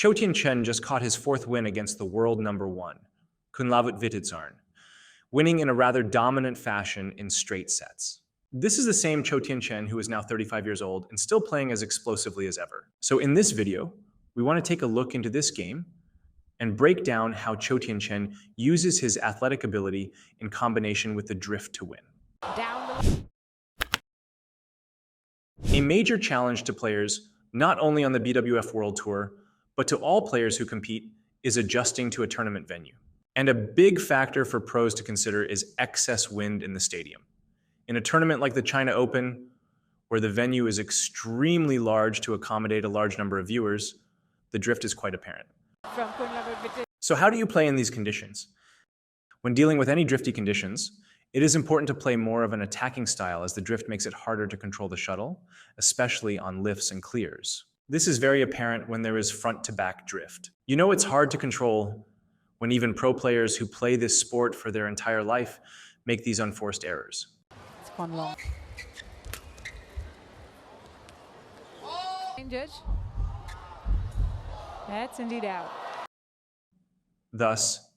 Chou Tien Chen just caught his fourth win against the world number one, Kunlavut Vitidsarn, winning in a rather dominant fashion in straight sets. This is the same Chou Tien Chen who is now 35 years old and still playing as explosively as ever. So in this video, we want to take a look into this game and break down how Chou Tien Chen uses his athletic ability in combination with the drift to win. A major challenge to players, not only on the BWF World Tour, but to all players who compete, is adjusting to a tournament venue. And a big factor for pros to consider is excess wind in the stadium. In a tournament like the China Open, where the venue is extremely large to accommodate a large number of viewers, the drift is quite apparent. So how do you play in these conditions? When dealing with any drifty conditions, it is important to play more of an attacking style, as the drift makes it harder to control the shuttle, especially on lifts and clears. This is very apparent when there is front-to-back drift. You know it's hard to control when even pro players who play this sport for their entire life make these unforced errors. It's gone long. That's indeed out. Thus,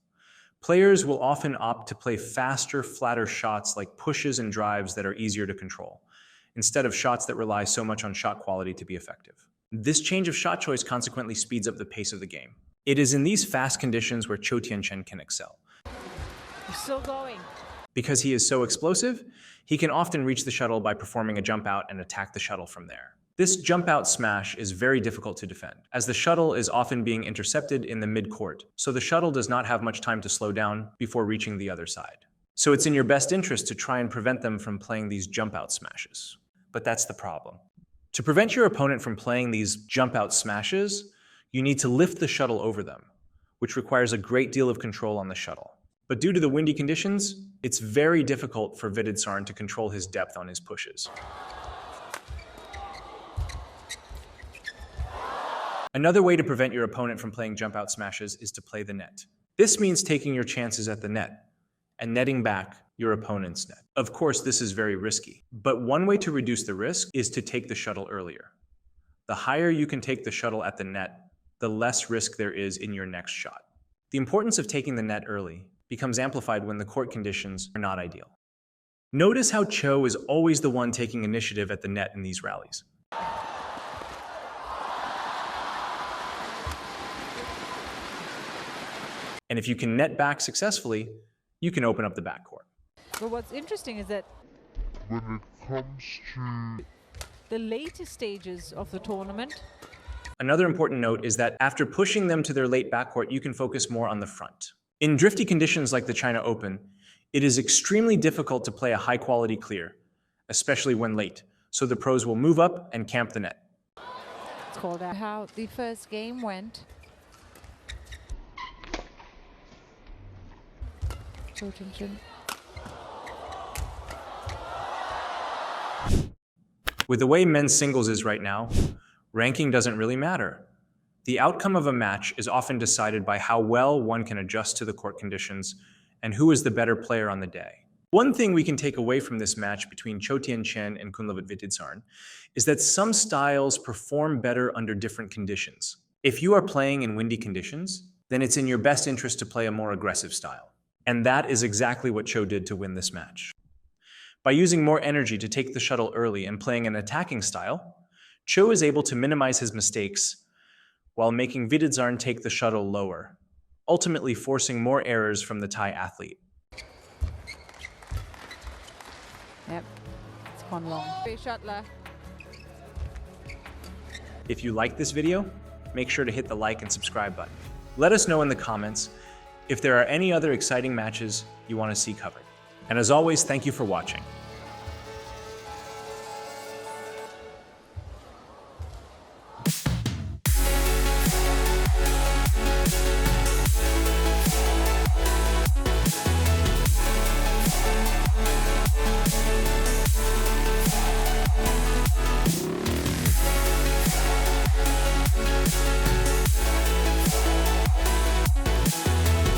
players will often opt to play faster, flatter shots like pushes and drives that are easier to control, instead of shots that rely so much on shot quality to be effective. This change of shot choice consequently speeds up the pace of the game. It is in these fast conditions where Chou Tien Chen can excel. He's still going. Because he is so explosive, he can often reach the shuttle by performing a jump out and attack the shuttle from there. This jump out smash is very difficult to defend, as the shuttle is often being intercepted in the mid-court, so the shuttle does not have much time to slow down before reaching the other side. So it's in your best interest to try and prevent them from playing these jump out smashes. But that's the problem. To prevent your opponent from playing these jump out smashes, you need to lift the shuttle over them, which requires a great deal of control on the shuttle. But due to the windy conditions, it's very difficult for Vitidsarn to control his depth on his pushes. Another way to prevent your opponent from playing jump out smashes is to play the net. This means taking your chances at the net and netting back your opponent's net. Of course, this is very risky, but one way to reduce the risk is to take the shuttle earlier. The higher you can take the shuttle at the net, the less risk there is in your next shot. The importance of taking the net early becomes amplified when the court conditions are not ideal. Notice how Chou is always the one taking initiative at the net in these rallies. And if you can net back successfully, you can open up the backcourt. But what's interesting is that when it comes to the later stages of the tournament, another important note is that after pushing them to their late backcourt, you can focus more on the front. In drifty conditions like the China Open, it is extremely difficult to play a high-quality clear, especially when late, so the pros will move up and camp the net. it's called out how the first game went. Chou Tien Chen. With the way men's singles is right now, ranking doesn't really matter. The outcome of a match is often decided by how well one can adjust to the court conditions and who is the better player on the day. One thing we can take away from this match between Chou Tien Chen and Kunlavut Vitidsarn is that some styles perform better under different conditions. If you are playing in windy conditions, then it's in your best interest to play a more aggressive style. And that is exactly what Chou did to win this match. By using more energy to take the shuttle early and playing an attacking style, Chou is able to minimize his mistakes while making Vitidsarn take the shuttle lower, ultimately forcing more errors from the Thai athlete. Yep, it's gone long. Shuttler. If you like this video, make sure to hit the like and subscribe button. Let us know in the comments if there are any other exciting matches you want to see covered. And as always, thank you for watching.